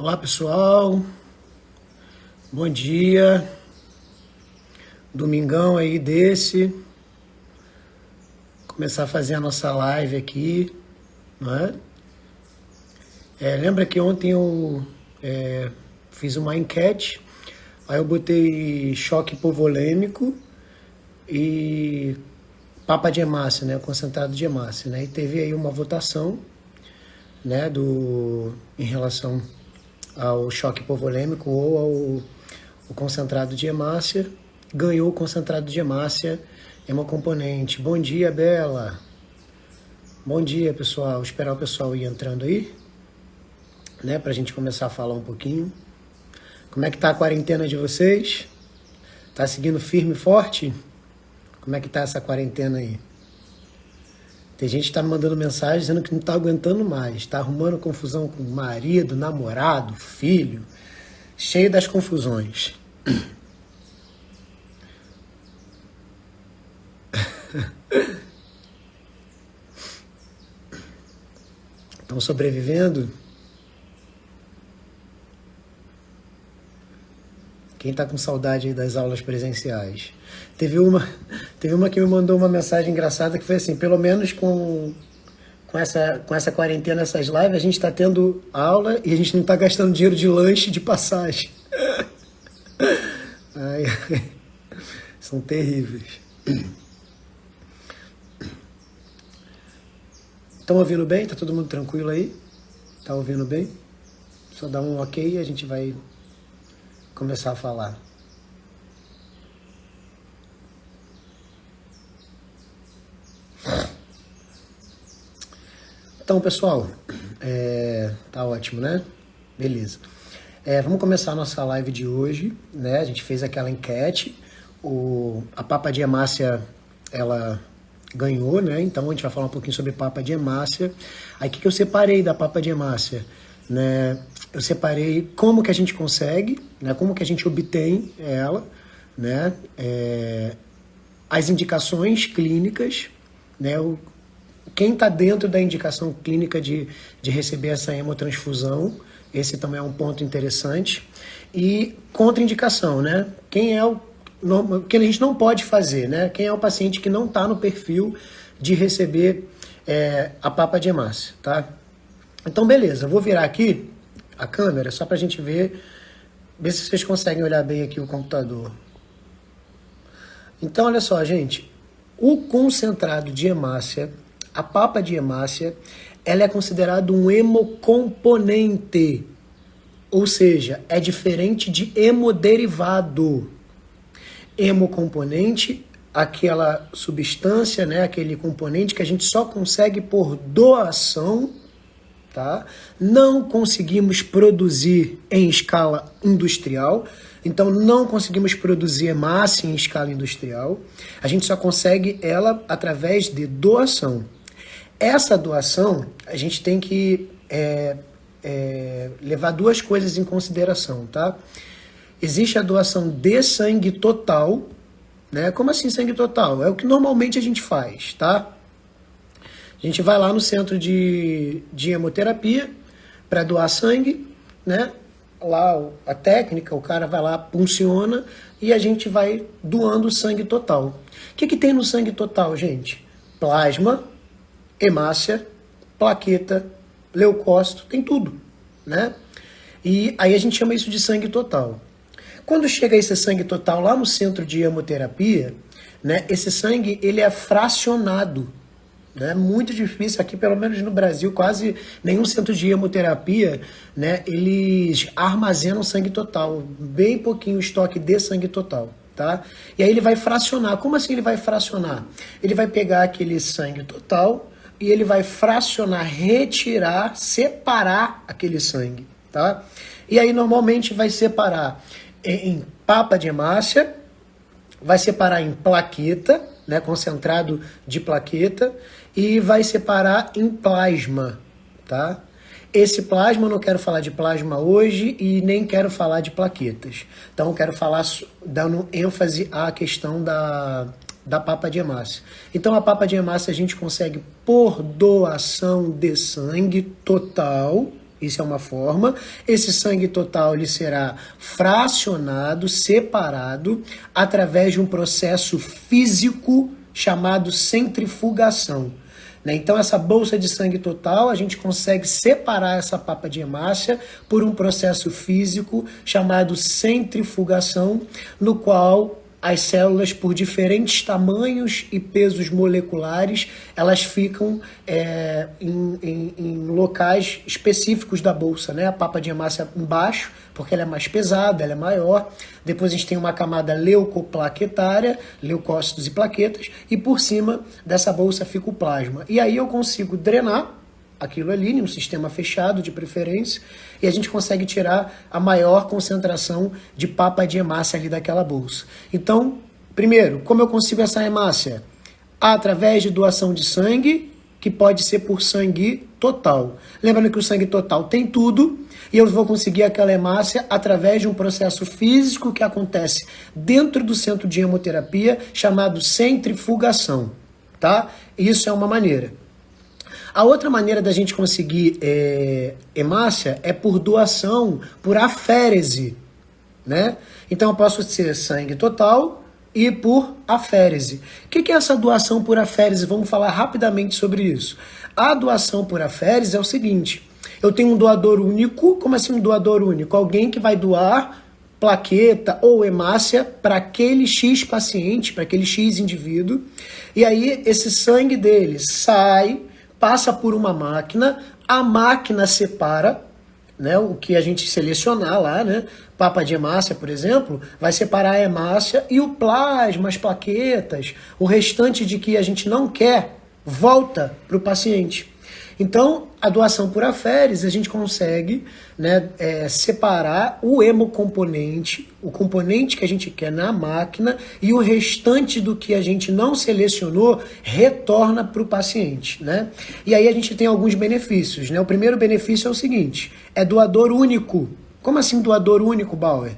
Olá pessoal, bom dia, domingão aí começar a fazer a nossa live aqui, não é? Lembra que ontem eu fiz uma enquete, aí eu botei choque hipovolêmico e papa de hemácia, né, concentrado de hemácia, né, e teve aí uma votação, né, em relação ao choque hipovolêmico ou ao concentrado de hemácia. Ganhou o concentrado de hemácia hemocomponente. Bom dia, Bela. Bom dia, pessoal. Esperar o pessoal ir entrando aí, né, pra gente começar a falar um pouquinho. Como é que tá a quarentena de vocês? Tá seguindo firme e forte? Como é que tá essa quarentena aí? Tem gente que tá me mandando mensagem dizendo que não tá aguentando mais, tá arrumando confusão com o marido, namorado, filho, cheio das confusões. Estão sobrevivendo? Quem tá com saudade aí das aulas presenciais? Teve uma que me mandou uma mensagem engraçada que foi assim, pelo menos com essa quarentena, essas lives, a gente está tendo aula e a gente não está gastando dinheiro de lanche, de passagem. Ai, são terríveis. Estão ouvindo bem? Tá todo mundo tranquilo aí? Tá ouvindo bem? Só dá um ok e a gente vai começar a falar. Então, pessoal, tá ótimo, né? Beleza. Vamos começar a nossa live de hoje, né? A gente fez aquela enquete, a papa de hemácia, ela ganhou, né? Então a gente vai falar um pouquinho sobre papa de hemácia. Aí o que eu separei da papa de hemácia, né? Eu separei como que a gente consegue, né? Como que a gente obtém ela, né? As indicações clínicas, né? Quem está dentro da indicação clínica de receber essa hemotransfusão, esse também é um ponto interessante. E contraindicação, né? Quem que a gente não pode fazer, né? Quem é o paciente que não está no perfil de receber a papa de hemácia, tá? Então, beleza, eu vou virar aqui a câmera só para a gente ver se vocês conseguem olhar bem aqui o computador. Então, olha só, gente, o concentrado de hemácia, a papa de hemácia, ela é considerada um hemocomponente, ou seja, é diferente de hemoderivado. Hemocomponente, aquela substância, né, aquele componente que a gente só consegue por doação, tá? Não conseguimos produzir em escala industrial, então não conseguimos produzir hemácia em escala industrial, a gente só consegue ela através de doação. Essa doação, a gente tem que levar duas coisas em consideração, tá? Existe a doação de sangue total, né? Como assim sangue total? É o que normalmente a gente faz, tá? A gente vai lá no centro de hemoterapia para doar sangue, né? Lá a técnica, o cara vai lá, punciona e a gente vai doando sangue total. O que tem no sangue total, gente? Plasma, hemácia, plaqueta, leucócito, tem tudo, né? E aí a gente chama isso de sangue total. Quando chega esse sangue total lá no centro de hemoterapia, né, esse sangue ele é fracionado. É muito difícil, aqui pelo menos no Brasil, quase nenhum centro de hemoterapia, né, eles armazenam sangue total, bem pouquinho estoque de sangue total, tá? E aí ele vai fracionar. Como assim ele vai fracionar? Ele vai pegar aquele sangue total e ele vai fracionar, retirar, separar aquele sangue, tá? E aí normalmente vai separar em papa de hemácia, vai separar em plaqueta, né, concentrado de plaqueta, e vai separar em plasma, tá? Esse plasma, eu não quero falar de plasma hoje e nem quero falar de plaquetas. Então, eu quero falar dando ênfase à questão da papa de hemácia. Então, a papa de hemácia a gente consegue por doação de sangue total, Isso é uma forma. Esse sangue total ele será fracionado, separado, através de um processo físico chamado centrifugação. Então, essa bolsa de sangue total, a gente consegue separar essa papa de hemácia por um processo físico chamado centrifugação, no qual as células, por diferentes tamanhos e pesos moleculares, elas ficam em locais específicos da bolsa, né? A papa de hemácia embaixo, porque ela é mais pesada, ela é maior. Depois a gente tem uma camada leucoplaquetária, leucócitos e plaquetas, e por cima dessa bolsa fica o plasma. E aí eu consigo drenar aquilo ali, em um sistema fechado de preferência, e a gente consegue tirar a maior concentração de papa de hemácia ali daquela bolsa. Então, primeiro, como eu consigo essa hemácia? Através de doação de sangue, que pode ser por sangue total. Lembrando que o sangue total tem tudo, e eu vou conseguir aquela hemácia através de um processo físico que acontece dentro do centro de hemoterapia, chamado centrifugação, tá? Isso é uma maneira. A outra maneira da gente conseguir hemácia é por doação, por aférese, né? Então eu posso ser sangue total e por aférese. O que é essa doação por aférese? Vamos falar rapidamente sobre isso. A doação por aférese é o seguinte: eu tenho um doador único. Como assim um doador único? Alguém que vai doar plaqueta ou hemácia para aquele X paciente, para aquele X indivíduo, e aí esse sangue dele sai, passa por uma máquina, a máquina separa, né, o que a gente selecionar lá, né, papa de hemácia, por exemplo, vai separar a hemácia e o plasma, as plaquetas, o restante de que a gente não quer, volta para o paciente. Então, a doação por aférese, a gente consegue, né, separar o hemocomponente, o componente que a gente quer na máquina, e o restante do que a gente não selecionou retorna para o paciente, né? E aí a gente tem alguns benefícios, né? O primeiro benefício é o seguinte: é doador único. Como assim doador único, Bauer?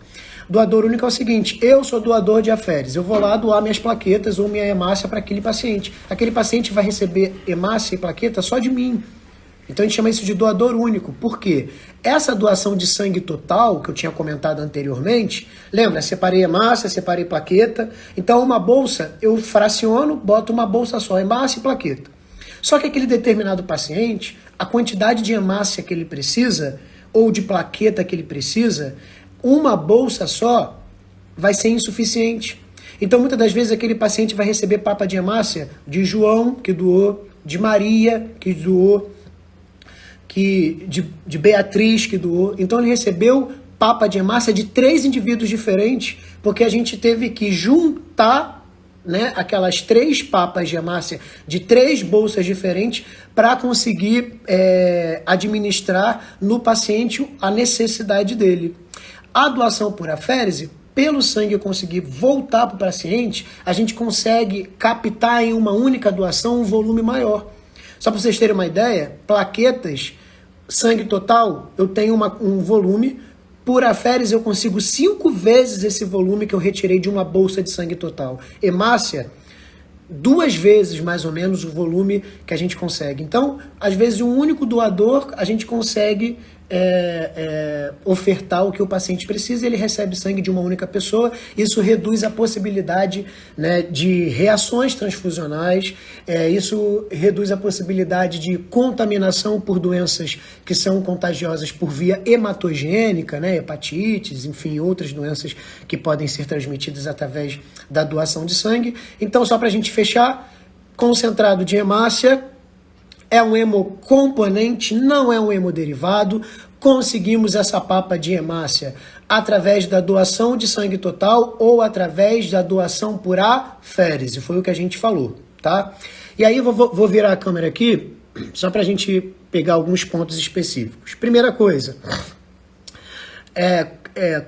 Doador único é o seguinte: eu sou doador de aférese, eu vou lá doar minhas plaquetas ou minha hemácia para aquele paciente. Aquele paciente vai receber hemácia e plaqueta só de mim. Então a gente chama isso de doador único. Por quê? Essa doação de sangue total, que eu tinha comentado anteriormente, lembra? Separei hemácia, separei plaqueta. Então uma bolsa, eu fraciono, boto uma bolsa só, hemácia e plaqueta. Só que aquele determinado paciente, a quantidade de hemácia que ele precisa, ou de plaqueta que ele precisa, uma bolsa só vai ser insuficiente. Então, muitas das vezes, aquele paciente vai receber papa de hemácia de João, que doou, de Maria, que doou, de Beatriz, que doou. Então, ele recebeu papa de hemácia de 3 indivíduos diferentes, porque a gente teve que juntar, né, aquelas 3 papas de hemácia de 3 bolsas diferentes para conseguir administrar no paciente a necessidade dele. A doação por aférese, pelo sangue conseguir voltar para o paciente, a gente consegue captar em uma única doação um volume maior. Só para vocês terem uma ideia, plaquetas, sangue total, eu tenho um volume. Por aférese eu consigo 5 vezes esse volume que eu retirei de uma bolsa de sangue total. Hemácia, 2 vezes mais ou menos o volume que a gente consegue. Então, às vezes, um único doador, a gente consegue ofertar o que o paciente precisa e ele recebe sangue de uma única pessoa. Isso reduz a possibilidade, né, de reações transfusionais, isso reduz a possibilidade de contaminação por doenças que são contagiosas por via hematogênica, né, hepatites, enfim, outras doenças que podem ser transmitidas através da doação de sangue. Então, só para a gente fechar, concentrado de hemácia é um hemocomponente, não é um hemoderivado. Conseguimos essa papa de hemácia através da doação de sangue total ou através da doação por aférese. Foi o que a gente falou, tá? E aí eu vou virar a câmera aqui, só para a gente pegar alguns pontos específicos. Primeira coisa,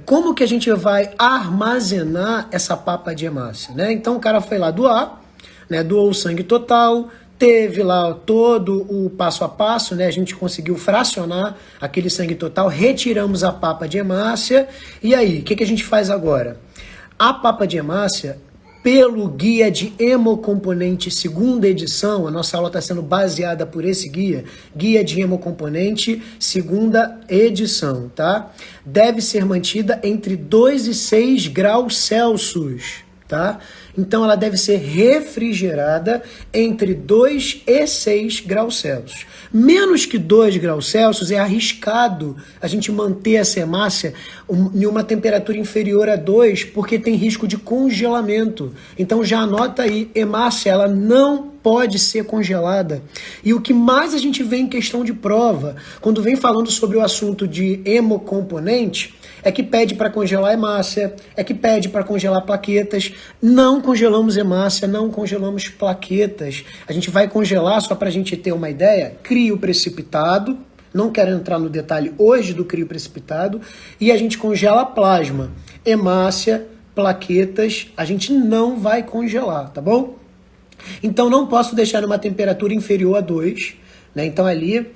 como que a gente vai armazenar essa papa de hemácia, né? Então o cara foi lá doar, né? Doou o sangue total, teve lá todo o passo a passo, né? A gente conseguiu fracionar aquele sangue total, retiramos a papa de hemácia. E aí, o que a gente faz agora? A papa de hemácia, pelo guia de hemocomponente segunda edição, a nossa aula está sendo baseada por esse guia de hemocomponente segunda edição, tá? Deve ser mantida entre 2 e 6 graus Celsius, tá? Então ela deve ser refrigerada entre 2 e 6 graus Celsius. Menos que 2 graus Celsius é arriscado a gente manter essa hemácia em uma temperatura inferior a 2, porque tem risco de congelamento. Então já anota aí, hemácia ela não pode ser congelada. E o que mais a gente vê em questão de prova, quando vem falando sobre o assunto de hemocomponente, é que pede para congelar hemácia, é que pede para congelar plaquetas. Não congelamos hemácia, não congelamos plaquetas. A gente vai congelar, só para a gente ter uma ideia, crio precipitado, não quero entrar no detalhe hoje do crio precipitado, e a gente congela plasma. Hemácia, plaquetas, a gente não vai congelar, tá bom? Então não posso deixar numa temperatura inferior a 2, né? Então ali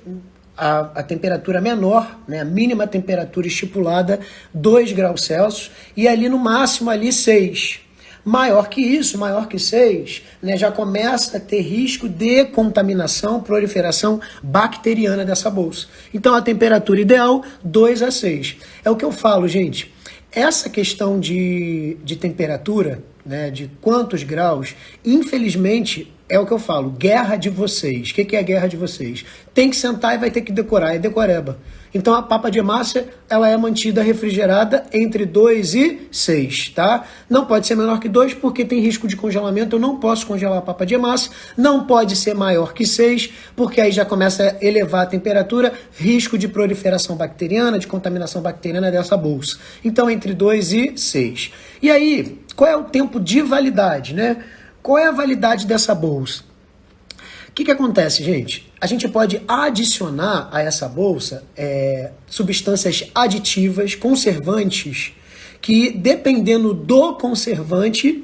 a temperatura menor, né, a mínima temperatura estipulada, 2 graus Celsius, e ali no máximo ali 6. Maior que isso, maior que 6, né, já começa a ter risco de contaminação, proliferação bacteriana dessa bolsa. Então a temperatura ideal, 2 a 6. É o que eu falo, gente. Essa questão de temperatura, né, de quantos graus, infelizmente, é o que eu falo, guerra de vocês. O que é a guerra de vocês? Tem que sentar e vai ter que decorar, é decoreba. Então a papa de hemácia, ela é mantida refrigerada entre 2 e 6, tá? Não pode ser menor que 2 porque tem risco de congelamento, eu não posso congelar a papa de hemácia. Não pode ser maior que 6, porque aí já começa a elevar a temperatura, risco de proliferação bacteriana, de contaminação bacteriana dessa bolsa. Então entre 2 e 6. E aí, qual é o tempo de validade, né? Qual é a validade dessa bolsa? O que acontece, gente? A gente pode adicionar a essa bolsa substâncias aditivas, conservantes, que dependendo do conservante,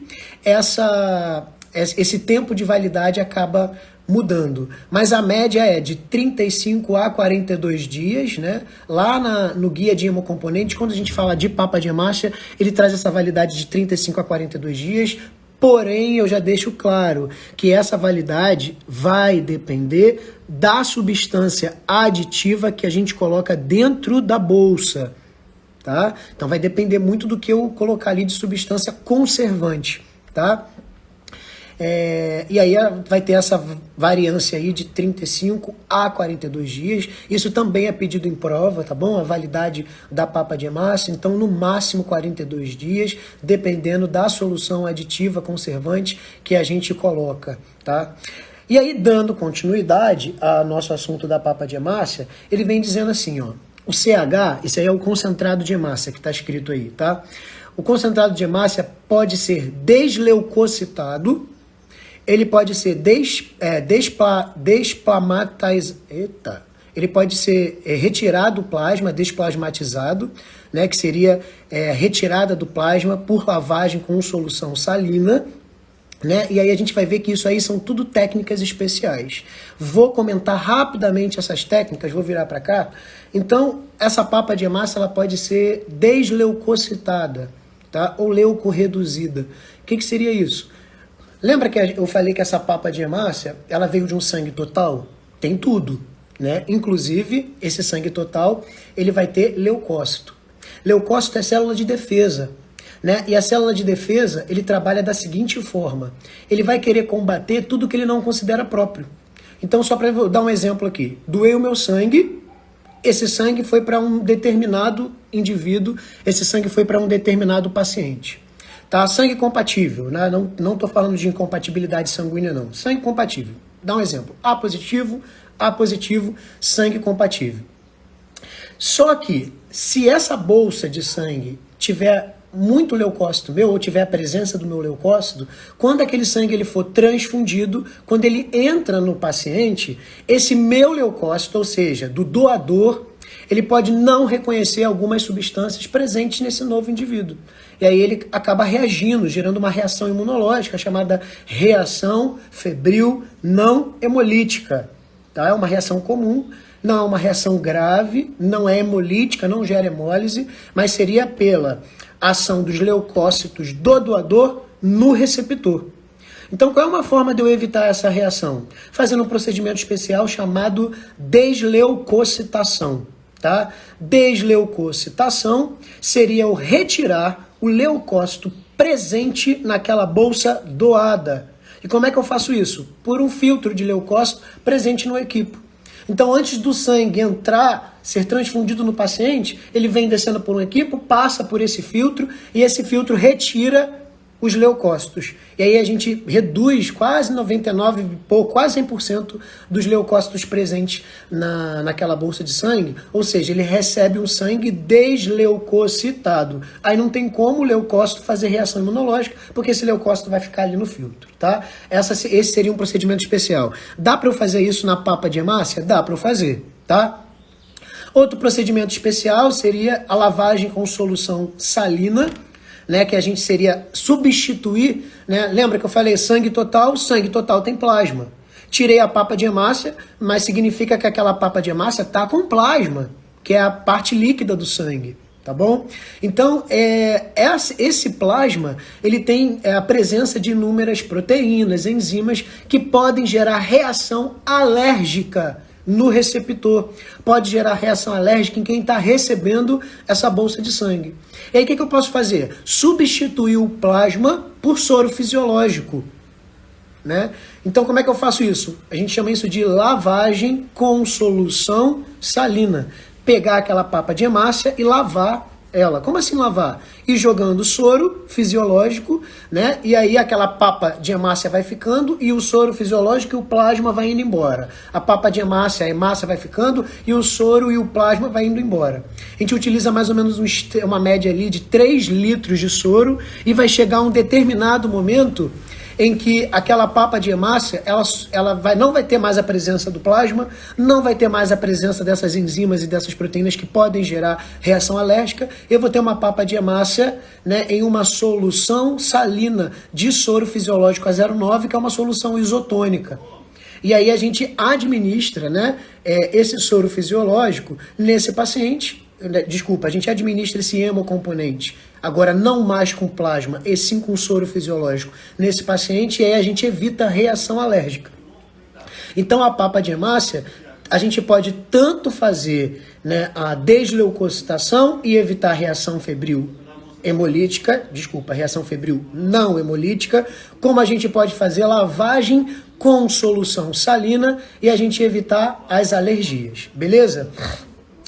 esse tempo de validade acaba mudando. Mas a média é de 35 a 42 dias, né? Lá no guia de hemocomponentes, quando a gente fala de papa de hemácia, ele traz essa validade de 35 a 42 dias. Porém, eu já deixo claro que essa validade vai depender da substância aditiva que a gente coloca dentro da bolsa, tá? Então vai depender muito do que eu colocar ali de substância conservante, tá? E aí vai ter essa variância aí de 35 a 42 dias. Isso também é pedido em prova, tá bom? A validade da papa de hemácia, então no máximo 42 dias, dependendo da solução aditiva conservante que a gente coloca, tá? E aí, dando continuidade ao nosso assunto da papa de hemácia, ele vem dizendo assim, ó, o CH, isso aí é o concentrado de hemácia que está escrito aí, tá? O concentrado de hemácia pode ser desleucocitado, ele pode ser ele pode ser retirado do plasma, desplasmatizado, né, que seria retirada do plasma por lavagem com solução salina, né? E aí a gente vai ver que isso aí são tudo técnicas especiais. Vou comentar rapidamente essas técnicas, vou virar para cá. Então, essa papa de hemácia ela pode ser desleucocitada, tá? Ou leucorreduzida. O que seria isso? Lembra que eu falei que essa papa de hemácia, ela veio de um sangue total? Tem tudo, né? Inclusive, esse sangue total, ele vai ter leucócito. Leucócito é célula de defesa, né? E a célula de defesa, ele trabalha da seguinte forma. Ele vai querer combater tudo que ele não considera próprio. Então, só para dar um exemplo aqui. Doeu o meu sangue, esse sangue foi para um determinado indivíduo, esse sangue foi para um determinado paciente. Tá? Sangue compatível, né? Não estou falando de incompatibilidade sanguínea, não. Sangue compatível. Dá um exemplo. A positivo, sangue compatível. Só que, se essa bolsa de sangue tiver muito leucócito meu, ou tiver a presença do meu leucócito, quando aquele sangue ele for transfundido, quando ele entra no paciente, esse meu leucócito, ou seja, do doador, ele pode não reconhecer algumas substâncias presentes nesse novo indivíduo. E aí ele acaba reagindo, gerando uma reação imunológica chamada reação febril não hemolítica. Tá? É uma reação comum, não é uma reação grave, não é hemolítica, não gera hemólise, mas seria pela ação dos leucócitos do doador no receptor. Então, qual é uma forma de eu evitar essa reação? Fazendo um procedimento especial chamado desleucocitação, tá? Desleucocitação seria eu retirar o leucócito presente naquela bolsa doada. E como é que eu faço isso? Por um filtro de leucócito presente no equipo. Então, antes do sangue entrar, ser transfundido no paciente, ele vem descendo por um equipo, passa por esse filtro, e esse filtro retira os leucócitos. E aí a gente reduz quase 99, quase 100% dos leucócitos presentes naquela bolsa de sangue, ou seja, ele recebe um sangue desleucocitado. Aí não tem como o leucócito fazer reação imunológica, porque esse leucócito vai ficar ali no filtro, tá? Esse seria um procedimento especial. Dá para eu fazer isso na papa de hemácia? Dá para eu fazer, tá? Outro procedimento especial seria a lavagem com solução salina, né, que a gente seria substituir, né, lembra que eu falei sangue total tem plasma. Tirei a papa de hemácia, mas significa que aquela papa de hemácia está com plasma, que é a parte líquida do sangue, tá bom? Então, esse plasma, ele tem a presença de inúmeras proteínas, enzimas, que podem gerar reação alérgica no receptor. Pode gerar reação alérgica em quem está recebendo essa bolsa de sangue. E aí o que eu posso fazer? Substituir o plasma por soro fisiológico, né? Então como é que eu faço isso? A gente chama isso de lavagem com solução salina. Pegar aquela papa de hemácia e lavar ela. Como assim lavar? Ir jogando soro fisiológico, né? E aí aquela papa de hemácia vai ficando e o soro fisiológico e o plasma vai indo embora. A papa de hemácia, a hemácia vai ficando e o soro e o plasma vai indo embora. A gente utiliza mais ou menos uma média ali de 3 litros de soro e vai chegar a um determinado momento em que aquela papa de hemácia, não vai ter mais a presença do plasma, não vai ter mais a presença dessas enzimas e dessas proteínas que podem gerar reação alérgica. Eu vou ter uma papa de hemácia, né, em uma solução salina de soro fisiológico a 0,9, que é uma solução isotônica. E aí a gente administra, né, esse soro fisiológico nesse paciente. Desculpa, a gente administra esse hemocomponente, agora não mais com plasma, e sim com soro fisiológico nesse paciente, e aí a gente evita a reação alérgica. Então a papa de hemácia, a gente pode tanto fazer, né, a desleucocitação e evitar a reação febril reação febril não hemolítica, como a gente pode fazer lavagem com solução salina e a gente evitar as alergias, beleza?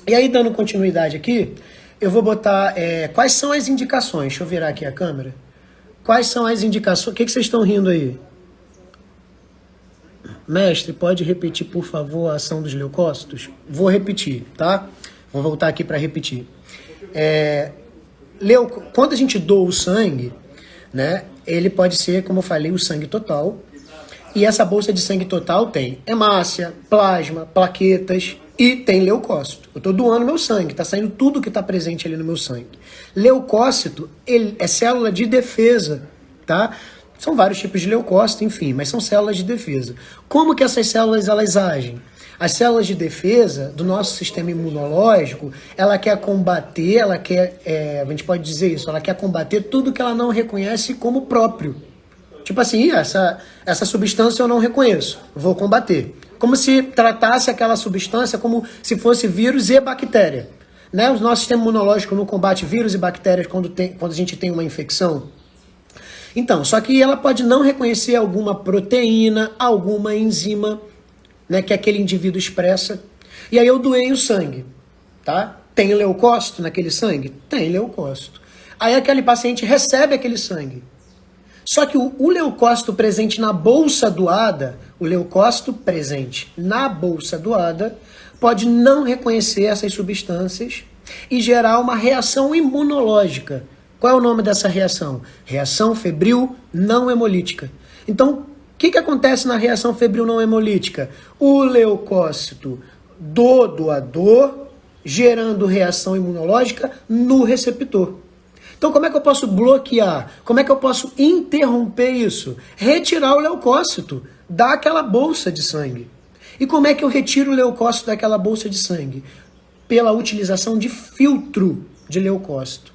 E aí, dando continuidade aqui, eu vou botar quais são as indicações. Deixa eu virar aqui a câmera. Quais são as indicações? O que vocês estão rindo aí? Mestre, pode repetir, por favor, a ação dos leucócitos? Vou repetir, tá? Vou voltar aqui para repetir. Quando a gente doa o sangue, né, ele pode ser, como eu falei, o sangue total. E essa bolsa de sangue total tem hemácia, plasma, plaquetas e tem leucócito. Eu estou doando meu sangue, está saindo tudo que está presente ali no meu sangue. Leucócito é célula de defesa, tá? São vários tipos de leucócito, enfim, mas são células de defesa. Como que essas células elas agem? As células de defesa do nosso sistema imunológico, ela quer combater, a gente pode dizer isso, ela quer combater tudo que ela não reconhece como próprio. Tipo assim, essa substância eu não reconheço, vou combater. Como se tratasse aquela substância como se fosse vírus e bactéria. Né? O nosso sistema imunológico não combate vírus e bactérias quando a gente tem uma infecção. Então, só que ela pode não reconhecer alguma proteína, alguma enzima, né, que aquele indivíduo expressa. E aí eu doei o sangue, tá? Tem leucócito naquele sangue? Tem leucócito. Aí aquele paciente recebe aquele sangue. Só que o leucócito presente na bolsa doada, pode não reconhecer essas substâncias e gerar uma reação imunológica. Qual é o nome dessa reação? Reação febril não hemolítica. Então, o que acontece na reação febril não hemolítica? O leucócito do doador gerando reação imunológica no receptor. Então, como é que eu posso bloquear? Como é que eu posso interromper isso? Retirar o leucócito daquela bolsa de sangue. E como é que eu retiro o leucócito daquela bolsa de sangue? Pela utilização de filtro de leucócito.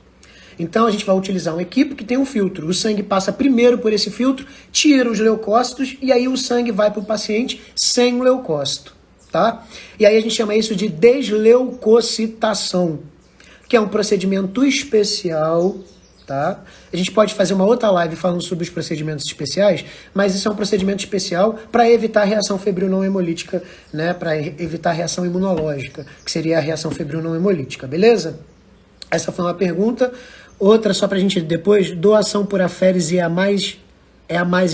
Então a gente vai utilizar um equipe que tem um filtro. O sangue passa primeiro por esse filtro, tira os leucócitos e aí o sangue vai para o paciente sem o leucócito, tá? E aí a gente chama isso de desleucocitação, que é um procedimento especial, tá? A gente pode fazer uma outra live falando sobre os procedimentos especiais, mas isso é um procedimento especial para evitar a reação febril não hemolítica, né? Para evitar a reação imunológica, que seria a reação febril não hemolítica, beleza? Essa foi uma pergunta. Outra, só para a gente depois, doação por aférese é a mais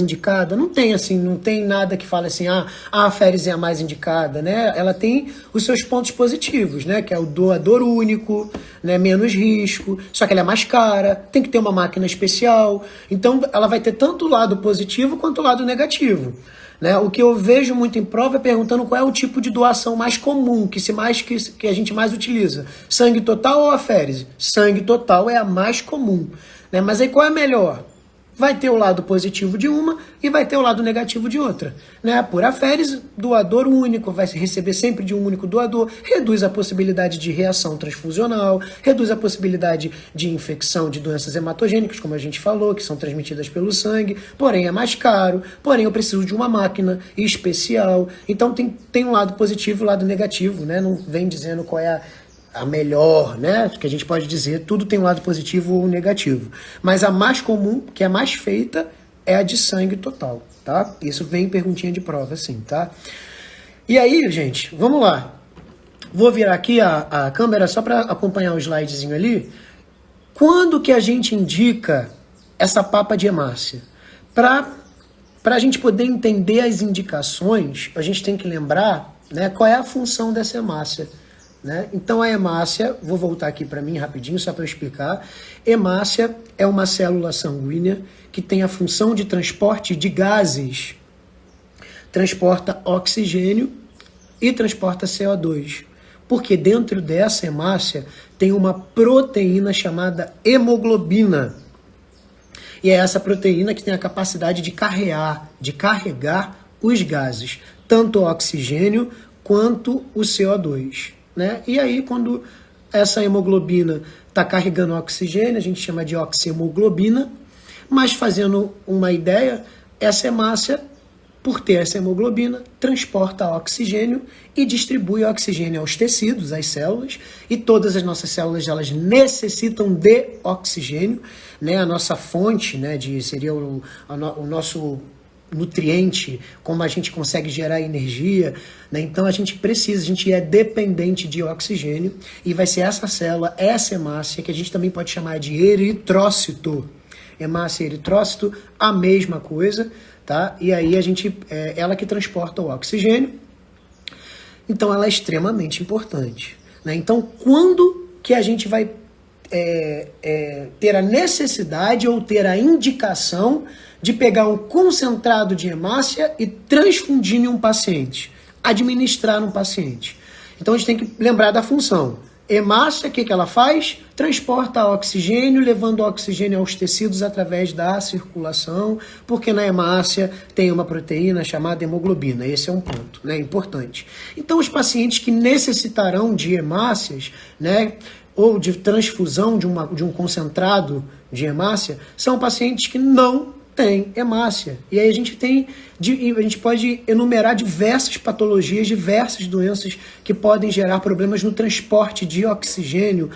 indicada? Não tem assim, não tem nada que fale assim, a aférese é a mais indicada, né? Ela tem os seus pontos positivos, né? Que é o doador único, né? Menos risco, só que ela é mais cara, tem que ter uma máquina especial. Então, ela vai ter tanto o lado positivo quanto o lado negativo. Né? O que eu vejo muito em prova é perguntando qual é o tipo de doação mais comum, que a gente mais utiliza. Sangue total ou aférese? Sangue total é a mais comum. Né? Mas aí qual é a melhor? Vai ter o lado positivo de uma e vai ter o lado negativo de outra. Né? Por aférese, doador único, vai receber sempre de um único doador, reduz a possibilidade de reação transfusional, reduz a possibilidade de infecção de doenças hematogênicas, como a gente falou, que são transmitidas pelo sangue, porém é mais caro, porém eu preciso de uma máquina especial. Então tem um lado positivo e um lado negativo, né? Não vem dizendo qual é a melhor, né? Que a gente pode dizer, tudo tem um lado positivo ou negativo. Mas a mais comum, que é a mais feita, é a de sangue total, tá? Isso vem em perguntinha de prova, assim, tá? E aí, gente, vamos lá. Vou virar aqui a câmera só para acompanhar o slidezinho ali. Quando que a gente indica essa papa de hemácia? Para a gente poder entender as indicações, a gente tem que lembrar, né, qual é a função dessa hemácia. Né? Então a hemácia, vou voltar aqui para mim rapidinho só para eu explicar. Hemácia é uma célula sanguínea que tem a função de transporte de gases, transporta oxigênio e transporta CO2, porque dentro dessa hemácia tem uma proteína chamada hemoglobina, e é essa proteína que tem a capacidade de carregar os gases, tanto o oxigênio quanto o CO2. Né? E aí, quando essa hemoglobina está carregando oxigênio, a gente chama de oxihemoglobina, mas fazendo uma ideia, essa hemácia, por ter essa hemoglobina, transporta oxigênio e distribui oxigênio aos tecidos, às células, e todas as nossas células elas necessitam de oxigênio, né? A nossa fonte, né, seria o nosso nutriente, como a gente consegue gerar energia, né? Então a gente é dependente de oxigênio e vai ser essa célula, essa hemácia, que a gente também pode chamar de eritrócito. Hemácia e eritrócito, a mesma coisa, tá? E aí ela que transporta o oxigênio, então ela é extremamente importante, né? Então quando que a gente vai ter a necessidade ou ter a indicação de pegar um concentrado de hemácia e transfundir em um paciente, administrar no paciente? Então a gente tem que lembrar da função. Hemácia, o que ela faz? Transporta oxigênio, levando oxigênio aos tecidos através da circulação, porque na hemácia tem uma proteína chamada hemoglobina. Esse é um ponto, né, importante. Então os pacientes que necessitarão de hemácias, né, ou de transfusão de um concentrado de hemácia, são pacientes que não têm hemácia. E aí a gente pode enumerar diversas patologias, diversas doenças que podem gerar problemas no transporte de oxigênio,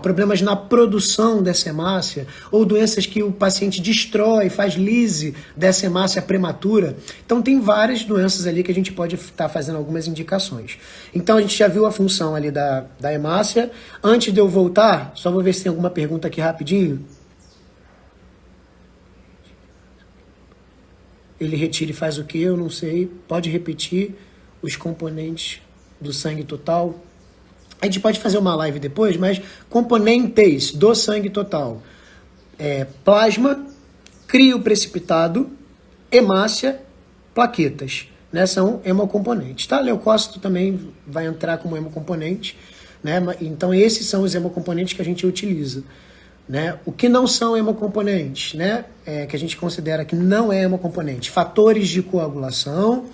problemas na produção dessa hemácia, ou doenças que o paciente destrói, faz lise dessa hemácia prematura. Então tem várias doenças ali que a gente pode estar fazendo algumas indicações. Então a gente já viu a função ali da hemácia. Antes de eu voltar, só vou ver se tem alguma pergunta aqui rapidinho. Ele retira e faz o que? Eu não sei. Pode repetir os componentes do sangue total. A gente pode fazer uma live depois, mas componentes do sangue total. Plasma, crioprecipitado, hemácia, plaquetas. Né? São hemocomponentes. Tá? Leucócito também vai entrar como hemocomponente. Né? Então esses são os hemocomponentes que a gente utiliza. Né? O que não são hemocomponentes, né? Que a gente considera que não é hemocomponente? Fatores de coagulação,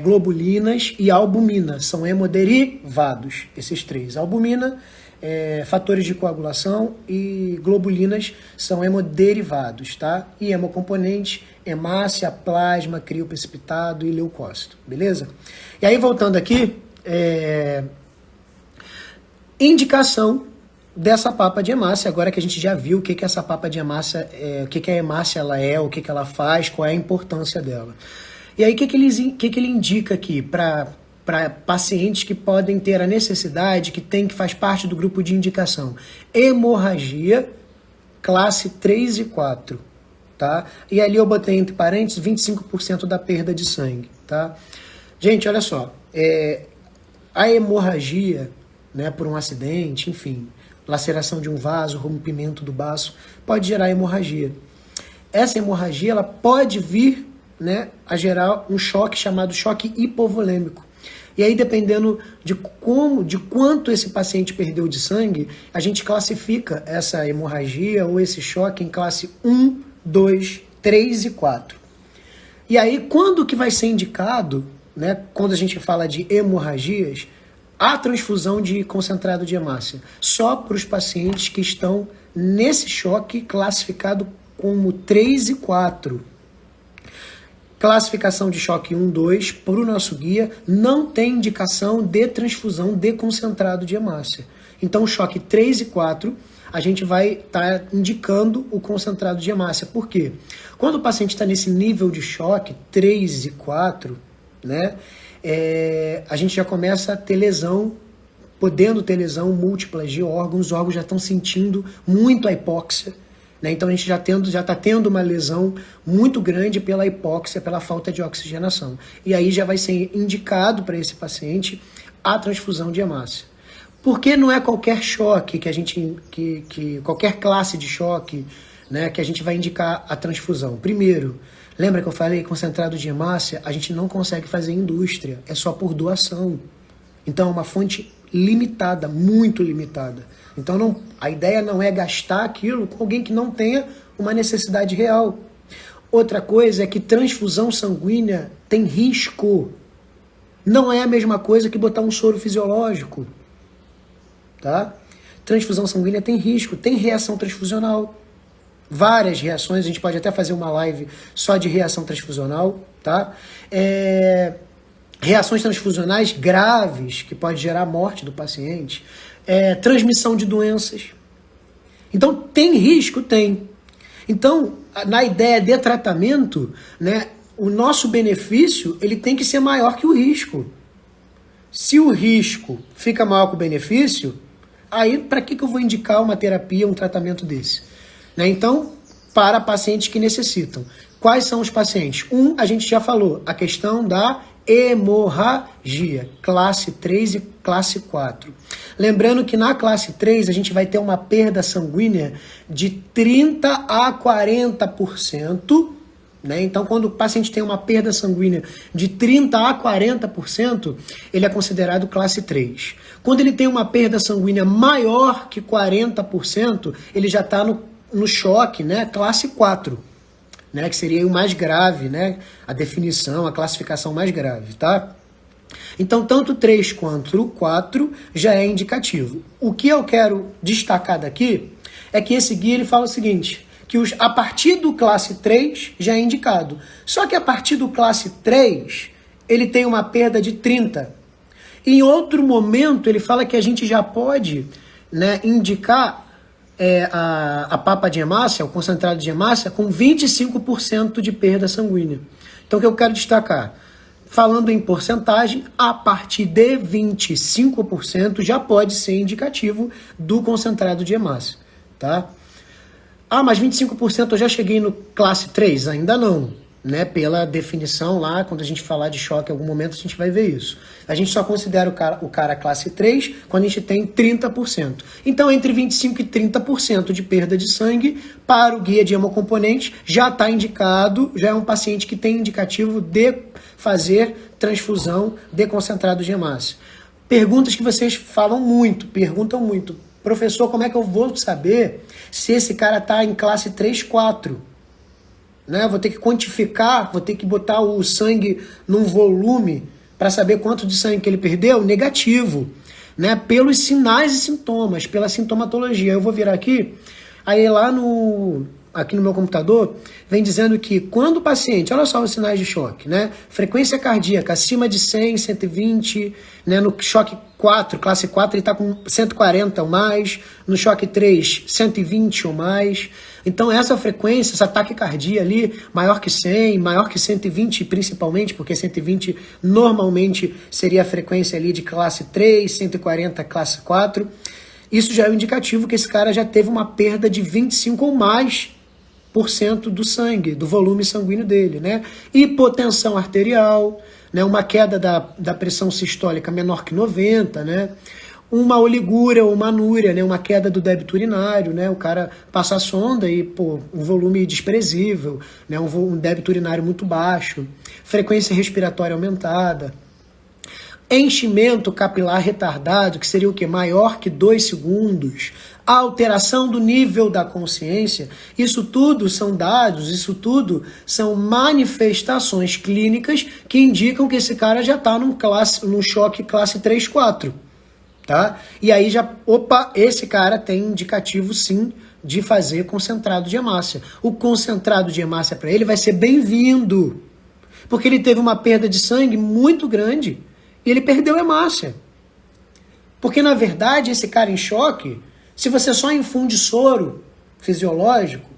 globulinas e albumina, são hemoderivados, esses três. A albumina fatores de coagulação e globulinas são hemoderivados, tá? E hemocomponentes, hemácia, plasma, crio precipitado e leucócito, beleza? E aí, voltando aqui, indicação dessa papa de hemácia, agora que a gente já viu o que essa papa de hemácia o que a hemácia ela é, o que ela faz, qual é a importância dela. E aí, o que ele indica aqui para pacientes que podem ter a necessidade, que faz parte do grupo de indicação? Hemorragia, classe 3 e 4, tá? E ali eu botei entre parênteses 25% da perda de sangue, tá? Gente, olha só, a hemorragia, né, por um acidente, enfim, laceração de um vaso, rompimento do baço, pode gerar hemorragia. Essa hemorragia, ela pode vir, né, a gerar um choque chamado choque hipovolêmico. E aí, dependendo de quanto esse paciente perdeu de sangue, a gente classifica essa hemorragia ou esse choque em classe 1, 2, 3 e 4. E aí, quando que vai ser indicado, né, quando a gente fala de hemorragias, a transfusão de concentrado de hemácia? Só para os pacientes que estão nesse choque classificado como 3 e 4. Classificação de choque 1, 2, para o nosso guia, não tem indicação de transfusão de concentrado de hemácia. Então, choque 3 e 4, a gente vai estar indicando o concentrado de hemácia. Por quê? Quando o paciente está nesse nível de choque, 3 e 4, né, a gente já começa a ter lesão, podendo ter lesão múltipla de órgãos, os órgãos já estão sentindo muito a hipóxia, né? Então a gente já está tendo uma lesão muito grande pela hipóxia, pela falta de oxigenação. E aí já vai ser indicado para esse paciente a transfusão de hemácia. Porque não é qualquer choque qualquer classe de choque, né, que a gente vai indicar a transfusão. Primeiro, lembra que eu falei concentrado de hemácia, a gente não consegue fazer indústria, é só por doação. Então é uma fonte limitada, muito limitada. Então a ideia não é gastar aquilo com alguém que não tenha uma necessidade real. Outra coisa é que transfusão sanguínea tem risco. Não é a mesma coisa que botar um soro fisiológico. Tá? Transfusão sanguínea tem risco, tem reação transfusional. Várias reações, a gente pode até fazer uma live só de reação transfusional, tá? Reações transfusionais graves, que pode gerar a morte do paciente, transmissão de doenças. Então, tem risco? Tem. Então, na ideia de tratamento, né, o nosso benefício ele tem que ser maior que o risco. Se o risco fica maior que o benefício, aí para que eu vou indicar uma terapia, um tratamento desse? Né? Então, para pacientes que necessitam. Quais são os pacientes? A gente já falou, a questão da hemorragia, classe 3 e classe 4. Lembrando que na classe 3 a gente vai ter uma perda sanguínea de 30% a 40%. Né? Então, quando o paciente tem uma perda sanguínea de 30% a 40%, ele é considerado classe 3. Quando ele tem uma perda sanguínea maior que 40%, ele já está no choque, né? Classe 4. Né, que seria o mais grave, né, a definição, a classificação mais grave, tá? Então, tanto 3 quanto o 4 já é indicativo. O que eu quero destacar daqui é que esse guia ele fala o seguinte, que a partir do classe 3 já é indicado. Só que a partir do classe 3, ele tem uma perda de 30%. Em outro momento, ele fala que a gente já pode, né, indicar a papa de hemácia, o concentrado de hemácia, com 25% de perda sanguínea. Então, o que eu quero destacar? Falando em porcentagem, a partir de 25% já pode ser indicativo do concentrado de hemácia. Tá? Mas 25% eu já cheguei no classe 3? Ainda não. Né, pela definição lá, quando a gente falar de choque em algum momento, a gente vai ver isso. A gente só considera o cara classe 3 quando a gente tem 30%. Então, entre 25% e 30% de perda de sangue para o guia de hemocomponentes já está indicado, já é um paciente que tem indicativo de fazer transfusão de concentrado de hemácia. Perguntas que vocês perguntam muito. Professor, como é que eu vou saber se esse cara está em classe 3, 4? Né? Vou ter que quantificar, vou ter que botar o sangue num volume para saber quanto de sangue que ele perdeu? Negativo. né, pelos sinais e sintomas, pela sintomatologia. Eu vou virar aqui, aí lá aqui no meu computador, vem dizendo que quando o paciente, olha só os sinais de choque, né? Frequência cardíaca acima de 100, 120, né? No choque 4, classe 4, ele está com 140 ou mais, no choque 3, 120 ou mais. Então essa frequência, essa taquicardia ali, maior que 100, maior que 120 principalmente, porque 120 normalmente seria a frequência ali de classe 3, 140 classe 4. Isso já é um indicativo que esse cara já teve uma perda de 25 ou mais por cento do sangue, do volume sanguíneo dele, né? Hipotensão arterial, né? Uma queda da pressão sistólica menor que 90, né? Uma oligúria ou uma anúria, né? Uma queda do débito urinário, né? O cara passa a sonda e, pô, um volume desprezível, né? Um débito urinário muito baixo, frequência respiratória aumentada, enchimento capilar retardado, que seria o quê? Maior que 2 segundos, alteração do nível da consciência. Isso tudo são dados, isso tudo são manifestações clínicas que indicam que esse cara já está num choque classe 3, 4. Tá? E aí já, opa, esse cara tem indicativo sim de fazer concentrado de hemácia. O concentrado de hemácia para ele vai ser bem-vindo, porque ele teve uma perda de sangue muito grande e ele perdeu hemácia. Porque na verdade esse cara em choque, se você só infunde soro fisiológico,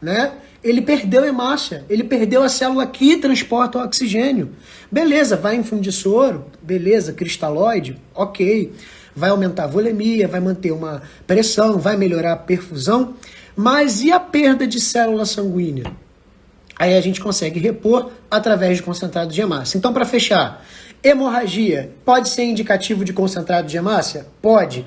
né, ele perdeu hemácia, ele perdeu a célula que transporta o oxigênio. Beleza, vai infundir soro, beleza, cristalóide, ok. Vai aumentar a volemia, vai manter uma pressão, vai melhorar a perfusão, mas e a perda de célula sanguínea? Aí a gente consegue repor através de concentrado de hemácia. Então, para fechar, hemorragia pode ser indicativo de concentrado de hemácia? Pode.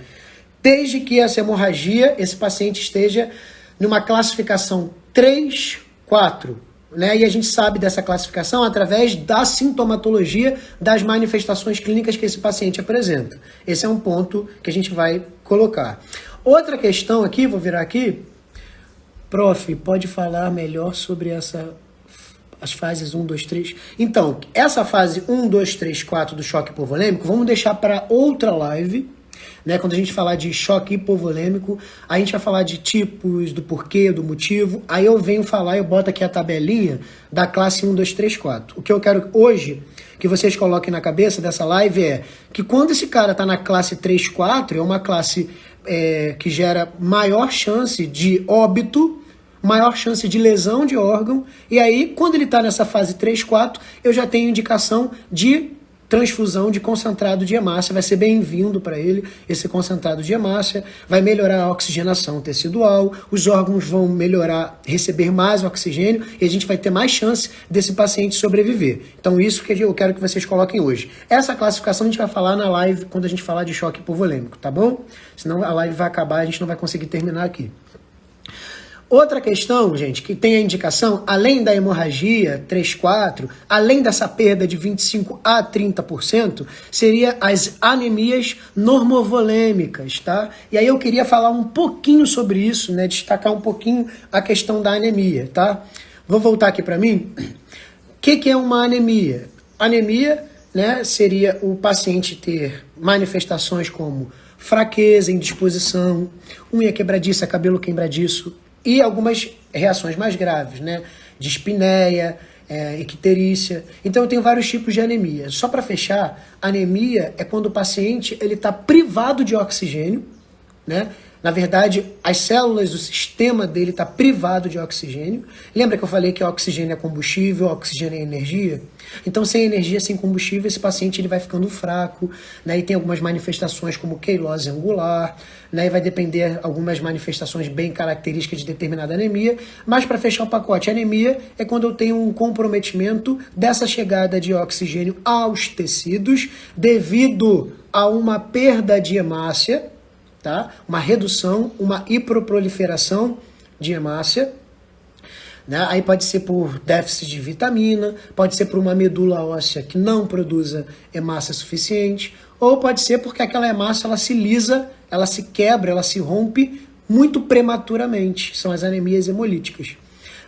Desde que essa hemorragia, esse paciente esteja numa classificação 3, 4, né? E a gente sabe dessa classificação através da sintomatologia das manifestações clínicas que esse paciente apresenta. Esse é um ponto que a gente vai colocar. Outra questão aqui, vou virar aqui. Prof, pode falar melhor sobre as fases 1, 2, 3? Então, essa fase 1, 2, 3, 4 do choque hipovolêmico, vamos deixar para outra live. Né, quando a gente falar de choque hipovolêmico, a gente vai falar de tipos, do porquê, do motivo. Aí eu venho falar, eu boto aqui a tabelinha da classe 1, 2, 3, 4. O que eu quero hoje que vocês coloquem na cabeça dessa live é que quando esse cara está na classe 3, 4, é uma classe que gera maior chance de óbito, maior chance de lesão de órgão. E aí, quando ele está nessa fase 3, 4, eu já tenho indicação de transfusão de concentrado de hemácia, vai ser bem-vindo para ele esse concentrado de hemácia, vai melhorar a oxigenação tecidual, os órgãos vão melhorar, receber mais oxigênio e a gente vai ter mais chance desse paciente sobreviver. Então isso que eu quero que vocês coloquem hoje. Essa classificação a gente vai falar na live quando a gente falar de choque hipovolêmico, tá bom? Senão a live vai acabar e a gente não vai conseguir terminar aqui. Outra questão, gente, que tem a indicação, além da hemorragia 3, 4, além dessa perda de 25 a 30%, seria as anemias normovolêmicas, tá? E aí eu queria falar um pouquinho sobre isso, né? Destacar um pouquinho a questão da anemia, tá? Vou voltar aqui para mim. O que é uma anemia? Anemia, né, seria o paciente ter manifestações como fraqueza, indisposição, unha quebradiça, cabelo quebradiço, e algumas reações mais graves, né? Dispneia, icterícia. Então eu tenho vários tipos de anemia. Só para fechar, anemia é quando o paciente está privado de oxigênio, né? Na verdade, as células, o sistema dele está privado de oxigênio. Lembra que eu falei que o oxigênio é combustível, o oxigênio é energia? Então, sem energia, sem combustível, esse paciente ele vai ficando fraco, né? E tem algumas manifestações como queilose angular, né? E vai depender algumas manifestações bem características de determinada anemia. Mas, para fechar o pacote, anemia é quando eu tenho um comprometimento dessa chegada de oxigênio aos tecidos devido a uma perda de hemácia, tá? Uma redução, uma hiperproliferação de hemácia, né? Aí pode ser por déficit de vitamina, pode ser por uma medula óssea que não produza hemácia suficiente, ou pode ser porque aquela hemácia ela se lisa, ela se quebra, ela se rompe muito prematuramente. São as anemias hemolíticas.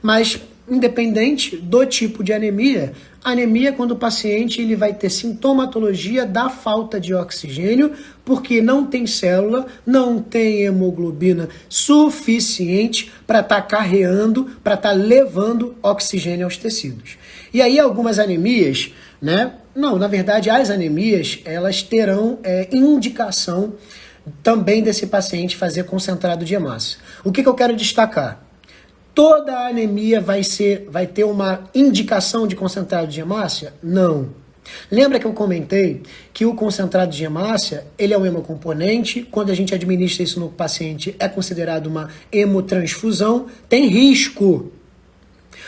Mas independente do tipo de anemia. Anemia é quando o paciente ele vai ter sintomatologia da falta de oxigênio, porque não tem célula, não tem hemoglobina suficiente para estar carreando, para estar levando oxigênio aos tecidos. E aí algumas anemias, né? Não, na verdade as anemias, elas terão indicação também desse paciente fazer concentrado de hemácia. O que eu quero destacar? Toda anemia vai ter uma indicação de concentrado de hemácia? Não. Lembra que eu comentei que o concentrado de hemácia, ele é um hemocomponente, quando a gente administra isso no paciente é considerado uma hemotransfusão, tem risco.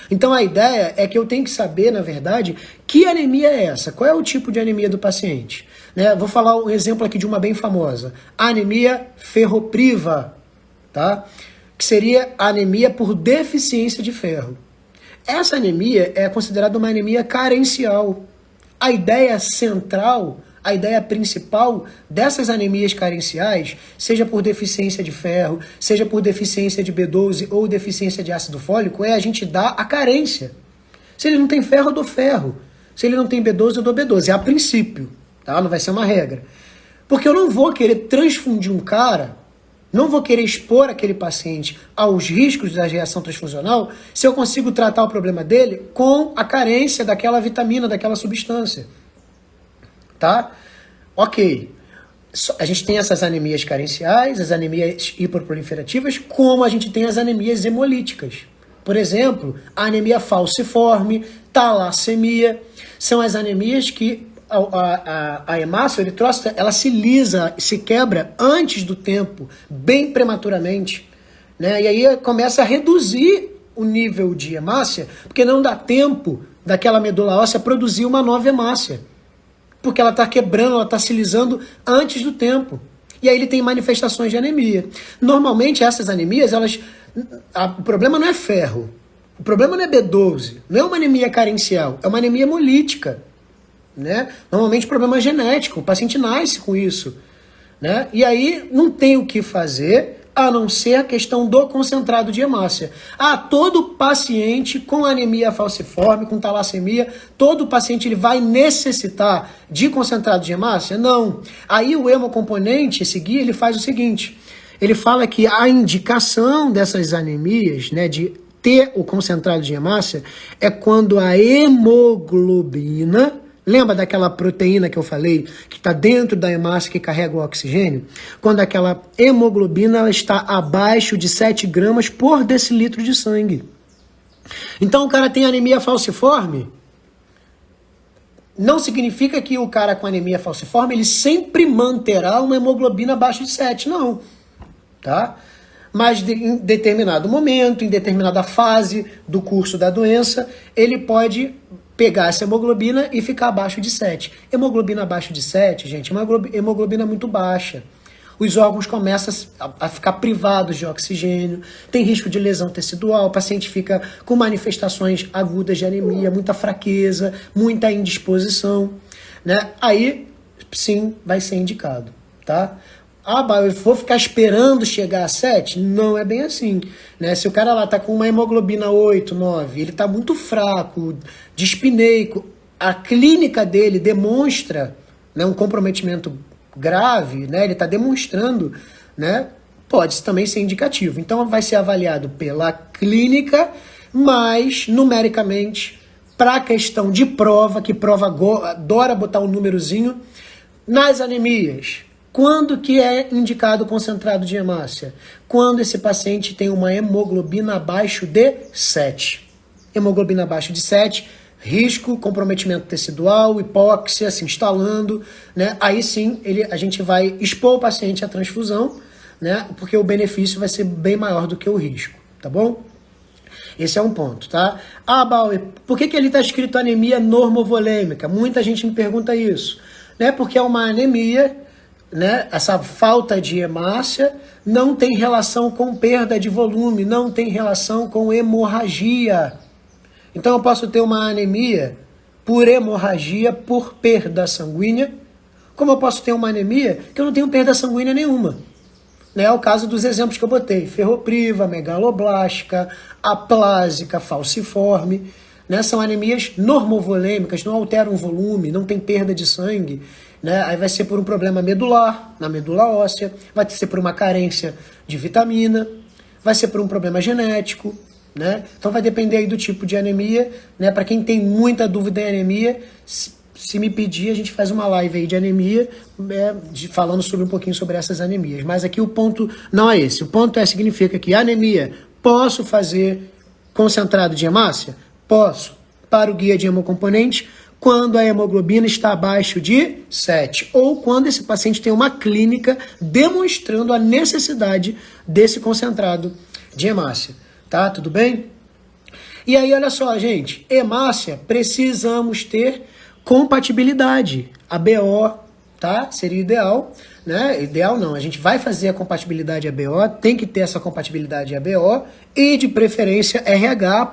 Então a ideia é que eu tenho que saber, na verdade, que anemia é essa, qual é o tipo de anemia do paciente. Né? Vou falar um exemplo aqui de uma bem famosa, a anemia ferropriva, tá? Que seria a anemia por deficiência de ferro. Essa anemia é considerada uma anemia carencial. A ideia central, a ideia principal dessas anemias carenciais, seja por deficiência de ferro, seja por deficiência de B12 ou deficiência de ácido fólico, é a gente dar a carência. Se ele não tem ferro, eu dou ferro. Se ele não tem B12, eu dou B12. A princípio, tá? Não vai ser uma regra. Porque eu não vou querer transfundir um cara, não vou querer expor aquele paciente aos riscos da reação transfusional se eu consigo tratar o problema dele com a carência daquela vitamina, daquela substância. Tá? Ok. A gente tem essas anemias carenciais, as anemias hiperproliferativas, como a gente tem as anemias hemolíticas. Por exemplo, a anemia falciforme, talassemia, são as anemias que a hemácia, o eritrócito, ela se lisa, se quebra antes do tempo, bem prematuramente, né? E aí começa a reduzir o nível de hemácia, porque não dá tempo daquela medula óssea produzir uma nova hemácia, porque ela está quebrando, ela está se lisando antes do tempo. E aí ele tem manifestações de anemia. Normalmente essas anemias, o problema não é ferro, o problema não é B12, não é uma anemia carencial, é uma anemia hemolítica. Né? Normalmente problema genético, o paciente nasce com isso, né? E aí não tem o que fazer a não ser a questão do concentrado de hemácia. Todo paciente com anemia falciforme, com talassemia, todo paciente ele vai necessitar de concentrado de hemácia? Não. Aí o hemocomponente, esse guia, ele faz o seguinte, ele fala que a indicação dessas anemias, né, de ter o concentrado de hemácia, é quando a hemoglobina, lembra daquela proteína que eu falei, que está dentro da hemácia que carrega o oxigênio? Quando aquela hemoglobina ela está abaixo de 7 gramas por decilitro de sangue. Então o cara tem anemia falciforme, não significa que o cara com anemia falciforme ele sempre manterá uma hemoglobina abaixo de 7, não. Tá? Mas em determinado momento, em determinada fase do curso da doença, ele pode pegar essa hemoglobina e ficar abaixo de 7. Hemoglobina abaixo de 7, gente, é uma hemoglobina muito baixa. Os órgãos começam a ficar privados de oxigênio, tem risco de lesão tecidual, o paciente fica com manifestações agudas de anemia, muita fraqueza, muita indisposição, né? Aí, sim, vai ser indicado, tá? Eu vou ficar esperando chegar a 7? Não é bem assim, né? Se o cara lá tá com uma hemoglobina 8, 9, ele tá muito fraco, dispineico, a clínica dele demonstra, né, um comprometimento grave, né? Ele tá demonstrando, né? Pode também ser indicativo. Então vai ser avaliado pela clínica, mas numericamente, para a questão de prova, que prova adora botar um númerozinho, nas anemias. Quando que é indicado concentrado de hemácia? Quando esse paciente tem uma hemoglobina abaixo de 7. Hemoglobina abaixo de 7, risco, comprometimento tecidual, hipóxia se instalando, né? Aí sim a gente vai expor o paciente à transfusão, né? Porque o benefício vai ser bem maior do que o risco, tá bom? Esse é um ponto, tá? Bauer, por que ali está escrito anemia normovolêmica? Muita gente me pergunta isso, né? Porque é uma anemia, né? Essa falta de hemácia não tem relação com perda de volume, não tem relação com hemorragia. Então eu posso ter uma anemia por hemorragia, por perda sanguínea, como eu posso ter uma anemia que eu não tenho perda sanguínea nenhuma. né? É o caso dos exemplos que eu botei: ferropriva, megaloblástica, aplásica, falciforme, né? São anemias normovolêmicas, não alteram o volume, não tem perda de sangue, né? Aí vai ser por um problema medular, na medula óssea, vai ser por uma carência de vitamina, vai ser por um problema genético, né? Então vai depender aí do tipo de anemia, né? Para quem tem muita dúvida em anemia, se me pedir, a gente faz uma live aí de anemia, falando sobre um pouquinho sobre essas anemias. Mas aqui o ponto não é esse. O ponto significa que anemia, posso fazer concentrado de hemácia? Posso, para o guia de hemocomponente, quando a hemoglobina está abaixo de 7, ou quando esse paciente tem uma clínica demonstrando a necessidade desse concentrado de hemácia. Tá? Tudo bem? E aí, olha só, gente, hemácia, precisamos ter compatibilidade. A BO, tá? Seria ideal, né? Ideal não, a gente vai fazer a compatibilidade ABO, tem que ter essa compatibilidade ABO e de preferência RH,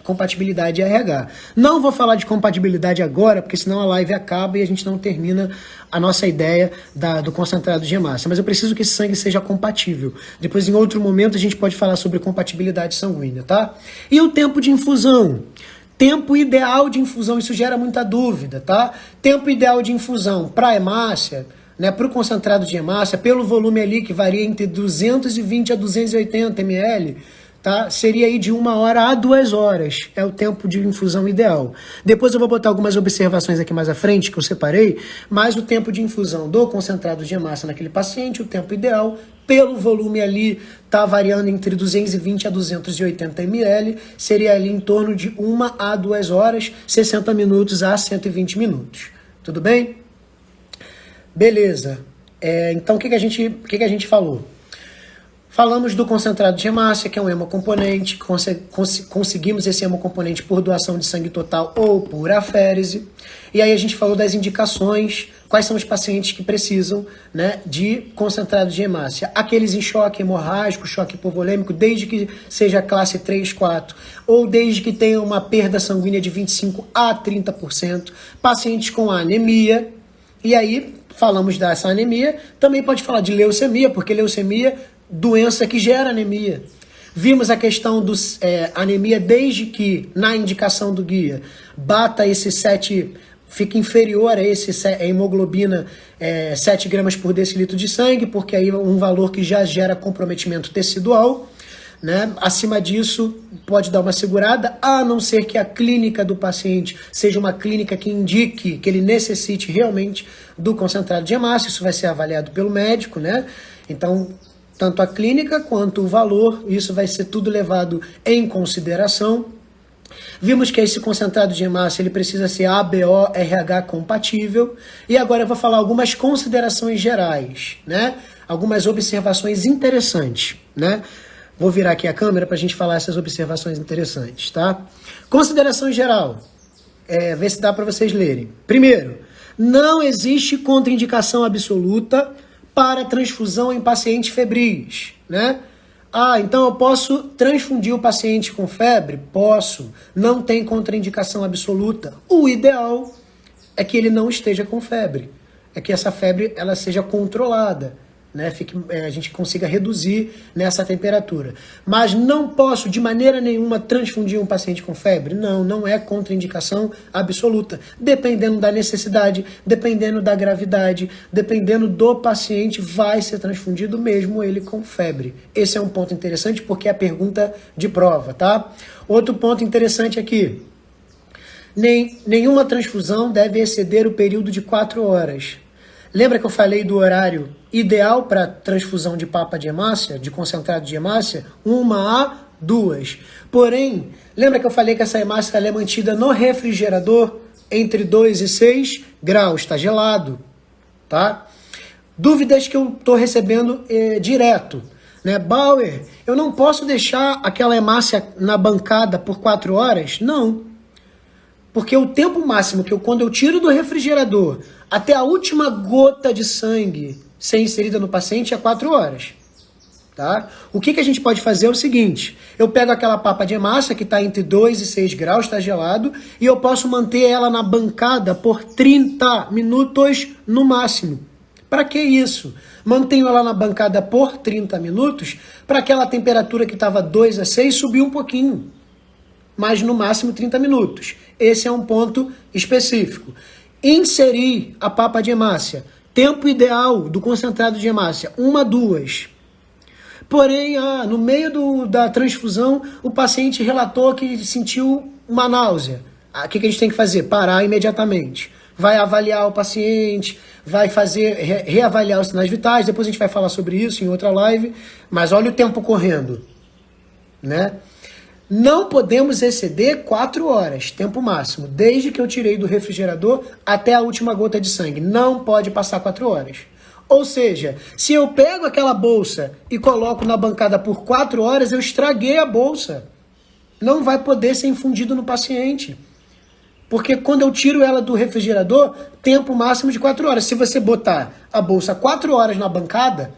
compatibilidade RH. Não vou falar de compatibilidade agora, porque senão a live acaba e a gente não termina a nossa ideia do concentrado de hemácia, mas eu preciso que esse sangue seja compatível. Depois, em outro momento, a gente pode falar sobre compatibilidade sanguínea, tá? E o tempo de infusão? Tempo ideal de infusão, isso gera muita dúvida, tá? Tempo ideal de infusão para hemácia, né, para o concentrado de hemácia, pelo volume ali que varia entre 220 a 280 ml, tá? Seria aí de 1 hora a 2 horas, é o tempo de infusão ideal. Depois eu vou botar algumas observações aqui mais à frente, que eu separei, mas o tempo de infusão do concentrado de hemácia naquele paciente, o tempo ideal, pelo volume ali, tá variando entre 220 a 280 ml, seria ali em torno de 1 a 2 horas, 60 minutos a 120 minutos. Tudo bem? Beleza. Então, o que a gente falou? Falamos do concentrado de hemácia, que é um hemocomponente, conseguimos esse hemocomponente por doação de sangue total ou por aférese. E aí a gente falou das indicações, quais são os pacientes que precisam, né, de concentrado de hemácia. Aqueles em choque hemorrágico, choque hipovolêmico, desde que seja classe 3, 4, ou desde que tenha uma perda sanguínea de 25% a 30%. Pacientes com anemia, e aí falamos dessa anemia, também pode falar de leucemia, porque leucemia, doença que gera anemia. Vimos a questão do anemia desde que, na indicação do guia, bata esse 7, fica inferior a a hemoglobina 7 gramas por decilitro de sangue, porque aí é um valor que já gera comprometimento tecidual, né? Acima disso, pode dar uma segurada, a não ser que a clínica do paciente seja uma clínica que indique que ele necessite realmente do concentrado de hemácia. Isso vai ser avaliado pelo médico, né? Então, tanto a clínica quanto o valor, isso vai ser tudo levado em consideração. Vimos que esse concentrado de hemácia ele precisa ser ABO-RH compatível. E agora eu vou falar algumas considerações gerais, né? Algumas observações interessantes, né? Vou virar aqui a câmera para a gente falar essas observações interessantes, tá? Consideração geral. Ver se dá para vocês lerem. Primeiro, não existe contraindicação absoluta para transfusão em pacientes febris, né? Então eu posso transfundir o paciente com febre? Posso. Não tem contraindicação absoluta. O ideal é que ele não esteja com febre. É que essa febre ela seja controlada, né? A gente consiga reduzir nessa temperatura. Mas não posso de maneira nenhuma transfundir um paciente com febre? Não é contraindicação absoluta. Dependendo da necessidade, dependendo da gravidade, dependendo do paciente, vai ser transfundido mesmo ele com febre. Esse é um ponto interessante porque é a pergunta de prova, tá? Outro ponto interessante aqui. Nenhuma transfusão deve exceder o período de 4 horas. Lembra que eu falei do horário ideal para transfusão de papa de hemácia, de concentrado de hemácia? 1 a 2. Porém, lembra que eu falei que essa hemácia ela é mantida no refrigerador entre 2 e 6 graus, está gelado, tá? Dúvidas que eu estou recebendo direto, né? Bauer, eu não posso deixar aquela hemácia na bancada por 4 horas? Não. Porque o tempo máximo quando eu tiro do refrigerador até a última gota de sangue ser inserida no paciente é 4 horas. Tá? O que a gente pode fazer é o seguinte, eu pego aquela papa de hemácia que está entre 2 e 6 graus, está gelado, e eu posso manter ela na bancada por 30 minutos no máximo. Para que isso? Mantenho ela na bancada por 30 minutos, para aquela temperatura que estava 2 a 6 subir um pouquinho. Mas no máximo 30 minutos. Esse é um ponto específico. Inserir a papa de hemácia. Tempo ideal do concentrado de hemácia, 1 a 2. Porém, no meio da transfusão, o paciente relatou que sentiu uma náusea. O que a gente tem que fazer? Parar imediatamente. Vai avaliar o paciente, vai reavaliar os sinais vitais, depois a gente vai falar sobre isso em outra live, mas olha o tempo correndo, né? Não podemos exceder 4 horas, tempo máximo, desde que eu tirei do refrigerador até a última gota de sangue. Não pode passar 4 horas. Ou seja, se eu pego aquela bolsa e coloco na bancada por 4 horas, eu estraguei a bolsa. Não vai poder ser infundido no paciente. Porque quando eu tiro ela do refrigerador, tempo máximo de 4 horas. Se você botar a bolsa 4 horas na bancada,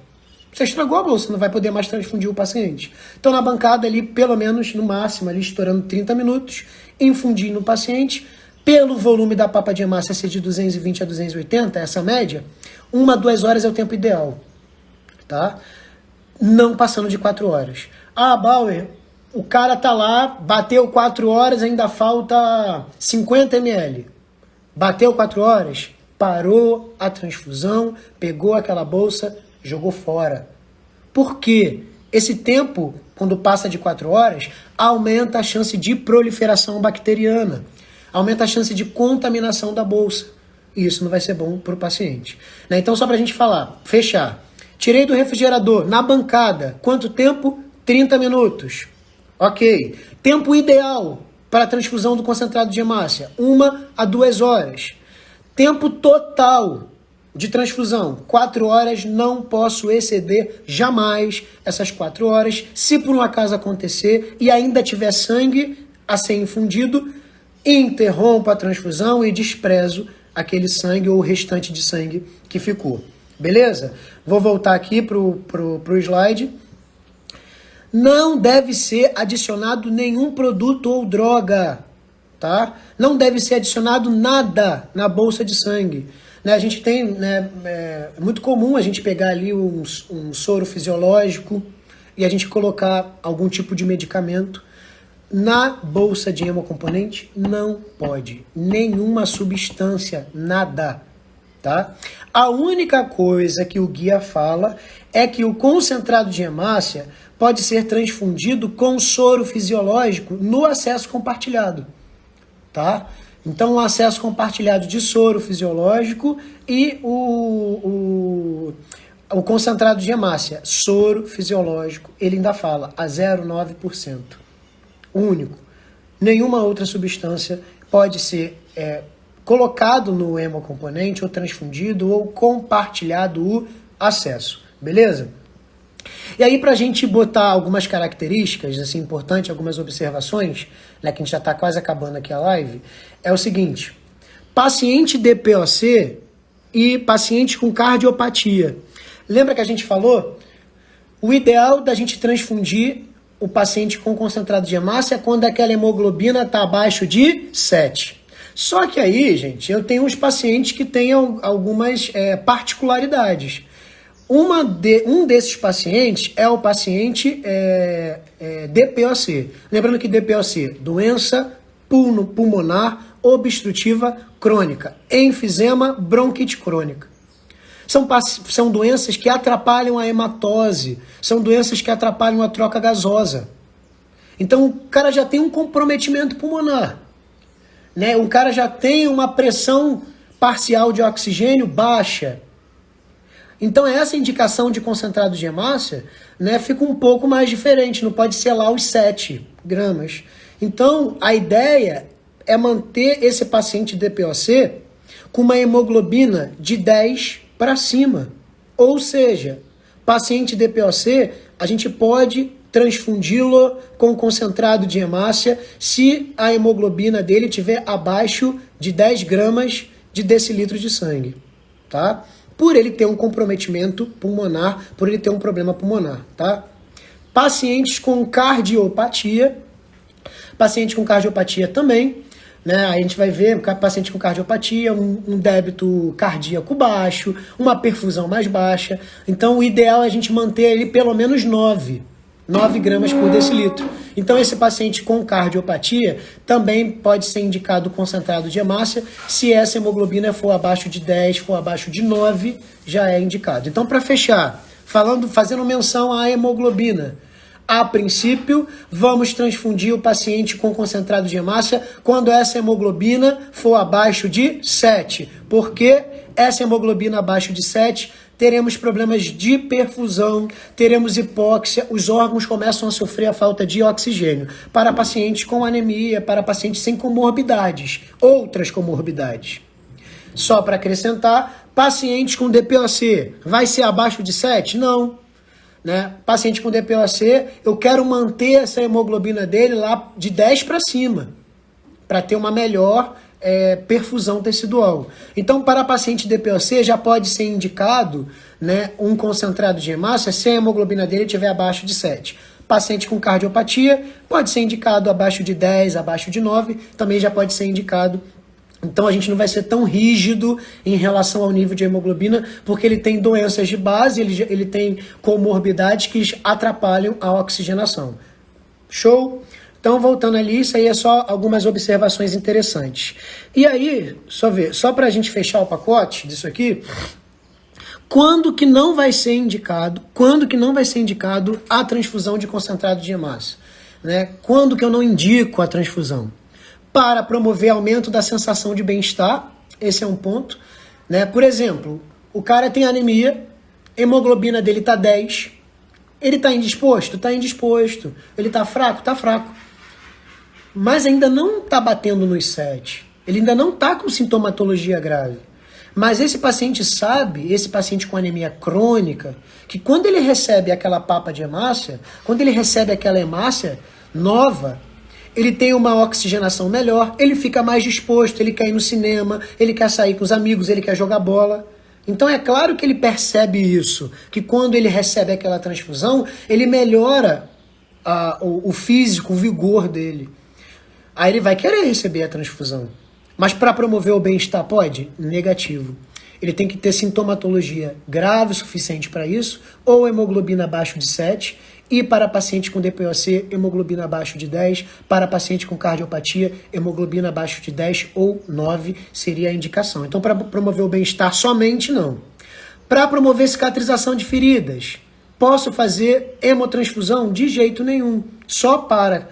você estragou a bolsa, não vai poder mais transfundir o paciente. Então na bancada ali, pelo menos no máximo, ali estourando 30 minutos, infundir no paciente, pelo volume da papa de hemácia ser de 220 a 280, essa média, 1 a 2 horas é o tempo ideal, tá? Não passando de 4 horas. Bauer, o cara tá lá, bateu 4 horas, ainda falta 50 ml. Bateu 4 horas, parou a transfusão, pegou aquela bolsa, jogou fora. Por quê? Esse tempo, quando passa de 4 horas, aumenta a chance de proliferação bacteriana, aumenta a chance de contaminação da bolsa. E isso não vai ser bom para o paciente. Né? Então, só para a gente falar, fechar. Tirei do refrigerador, na bancada, quanto tempo? 30 minutos. Ok. Tempo ideal para a transfusão do concentrado de hemácia, 1 a 2 horas. Tempo total de transfusão, 4 horas, não posso exceder jamais essas 4 horas. Se por um acaso acontecer e ainda tiver sangue a ser infundido, interrompo a transfusão e desprezo aquele sangue ou o restante de sangue que ficou. Beleza? Vou voltar aqui pro slide. Não deve ser adicionado nenhum produto ou droga, tá? Não deve ser adicionado nada na bolsa de sangue. Né, a gente tem, né, é muito comum a gente pegar ali um soro fisiológico e a gente colocar algum tipo de medicamento. Na bolsa de hemocomponente não pode. Nenhuma substância, nada. Tá? A única coisa que o guia fala é que o concentrado de hemácia pode ser transfundido com soro fisiológico no acesso compartilhado. Tá? Então, o acesso compartilhado de soro fisiológico e o concentrado de hemácia, soro fisiológico, ele ainda fala a 0,9%. Único. Nenhuma outra substância pode ser colocado no hemocomponente, ou transfundido, ou compartilhado o acesso. Beleza? E aí, para a gente botar algumas características assim, importantes, algumas observações, né, que a gente já está quase acabando aqui a live, é o seguinte: paciente DPOC e paciente com cardiopatia. Lembra que a gente falou? O ideal da gente transfundir o paciente com concentrado de hemácia é quando aquela hemoglobina está abaixo de 7. Só que aí, gente, eu tenho uns pacientes que têm algumas particularidades. Um desses pacientes é o paciente DPOC. Lembrando que DPOC, doença pulmonar obstrutiva crônica, enfisema, bronquite crônica. São doenças que atrapalham a hematose, são doenças que atrapalham a troca gasosa. Então o cara já tem um comprometimento pulmonar, né? O cara já tem uma pressão parcial de oxigênio baixa. Então essa indicação de concentrado de hemácia, né, fica um pouco mais diferente, não pode ser lá os 7 gramas. Então a ideia é manter esse paciente DPOC com uma hemoglobina de 10 para cima. Ou seja, paciente DPOC, a gente pode transfundi-lo com concentrado de hemácia se a hemoglobina dele estiver abaixo de 10 gramas de decilitro de sangue, tá? Por ele ter um comprometimento pulmonar, por ele ter um problema pulmonar, tá? Pacientes com cardiopatia também, né? Aí a gente vai ver o paciente com cardiopatia, um débito cardíaco baixo, uma perfusão mais baixa. Então o ideal é a gente manter ele pelo menos 9 gramas por decilitro. Então esse paciente com cardiopatia também pode ser indicado concentrado de hemácia. Se essa hemoglobina for abaixo de 10, for abaixo de 9, já é indicado. Então, para fechar, fazendo menção à hemoglobina, a princípio, vamos transfundir o paciente com concentrado de hemácia quando essa hemoglobina for abaixo de 7. Porque essa hemoglobina abaixo de 7, teremos problemas de perfusão, teremos hipóxia, os órgãos começam a sofrer a falta de oxigênio. Para pacientes com anemia, para pacientes sem comorbidades, outras comorbidades. Só para acrescentar, pacientes com DPOC, vai ser abaixo de 7? Não. Né? Paciente com DPOC, eu quero manter essa hemoglobina dele lá de 10 para cima, para ter uma melhor perfusão tecidual. Então, para paciente DPOC, já pode ser indicado, né, um concentrado de hemácia se a hemoglobina dele estiver abaixo de 7. Paciente com cardiopatia, pode ser indicado abaixo de 10, abaixo de 9, também já pode ser indicado. Então a gente não vai ser tão rígido em relação ao nível de hemoglobina, porque ele tem doenças de base, ele tem comorbidades que atrapalham a oxigenação. Show? Então, voltando ali, isso aí é só algumas observações interessantes. E aí, só para a gente fechar o pacote disso aqui, quando que não vai ser indicado a transfusão de concentrado de hemácia? Né? Quando que eu não indico a transfusão? Para promover aumento da sensação de bem-estar, esse é um ponto. Né? Por exemplo, o cara tem anemia, hemoglobina dele está 10, ele está indisposto? Está indisposto. Ele está fraco? Está fraco. Mas ainda não está batendo nos 7. Ele ainda não está com sintomatologia grave. Mas esse paciente sabe, esse paciente com anemia crônica, que quando ele recebe aquela papa de hemácia, quando ele recebe aquela hemácia nova, ele tem uma oxigenação melhor, ele fica mais disposto, ele quer ir no cinema, ele quer sair com os amigos, ele quer jogar bola. Então é claro que ele percebe isso, que quando ele recebe aquela transfusão, ele melhora o físico, o vigor dele. Aí ele vai querer receber a transfusão. Mas para promover o bem-estar pode? Negativo. Ele tem que ter sintomatologia grave o suficiente para isso, ou hemoglobina abaixo de 7, e para paciente com DPOC, hemoglobina abaixo de 10, para paciente com cardiopatia, hemoglobina abaixo de 10 ou 9 seria a indicação. Então, para promover o bem-estar somente, não. Para promover cicatrização de feridas, posso fazer hemotransfusão? De jeito nenhum. Só para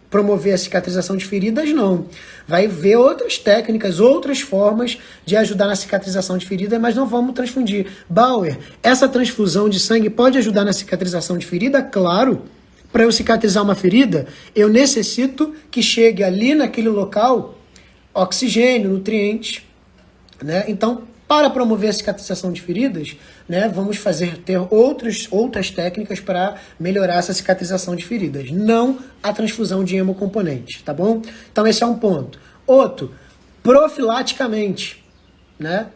promover a cicatrização de feridas, não. Vai ver outras técnicas, outras formas de ajudar na cicatrização de ferida, mas não vamos transfundir. Bauer, essa transfusão de sangue pode ajudar na cicatrização de ferida? Claro. Para eu cicatrizar uma ferida, eu necessito que chegue ali naquele local oxigênio, nutrientes, né? Então, para promover a cicatrização de feridas, né, vamos ter outras técnicas para melhorar essa cicatrização de feridas. Não a transfusão de hemocomponente, tá bom? Então esse é um ponto. Outro, profilaticamente, né?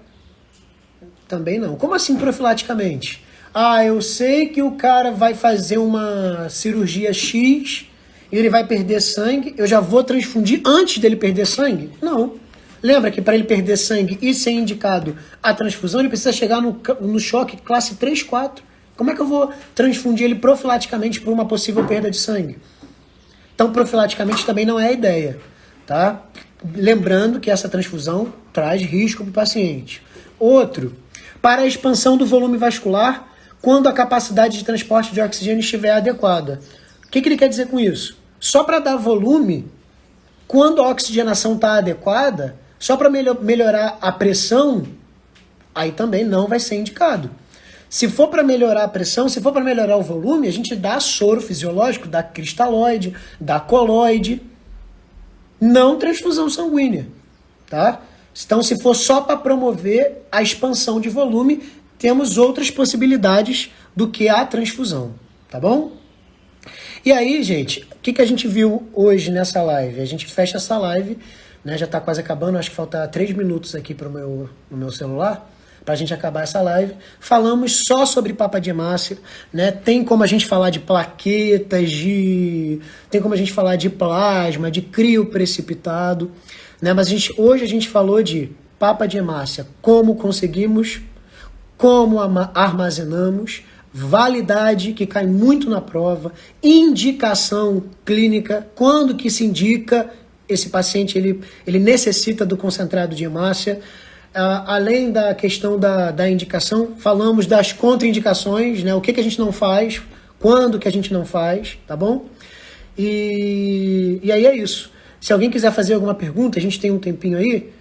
Também não. Como assim profilaticamente? Ah, eu sei que o cara vai fazer uma cirurgia X, ele vai perder sangue, eu já vou transfundir antes dele perder sangue? Não. Lembra que para ele perder sangue e ser indicado a transfusão, ele precisa chegar no choque classe 3, 4. Como é que eu vou transfundir ele profilaticamente por uma possível perda de sangue? Então, profilaticamente também não é a ideia, tá? Lembrando que essa transfusão traz risco para o paciente. Outro, para a expansão do volume vascular, quando a capacidade de transporte de oxigênio estiver adequada. O que ele quer dizer com isso? Só para dar volume, quando a oxigenação está adequada, só para melhorar a pressão, aí também não vai ser indicado. Se for para melhorar a pressão, se for para melhorar o volume, a gente dá soro fisiológico, dá cristalóide, dá coloide, não transfusão sanguínea, tá? Então, se for só para promover a expansão de volume, temos outras possibilidades do que a transfusão, tá bom? E aí, gente, o que a gente viu hoje nessa live? A gente fecha essa live, né? Já está quase acabando, acho que falta 3 minutos aqui no meu celular, para a gente acabar essa live. Falamos só sobre papa de hemácia, né? Tem como a gente falar de plaquetas, tem como a gente falar de plasma, de crio precipitado. né? Mas hoje a gente falou de papa de hemácia, como conseguimos, como armazenamos, validade, que cai muito na prova, indicação clínica, quando que se indica esse paciente, ele necessita do concentrado de hemácia. Além da questão da indicação, falamos das contraindicações, né? O que a gente não faz, quando que a gente não faz, tá bom? E aí é isso. Se alguém quiser fazer alguma pergunta, a gente tem um tempinho aí,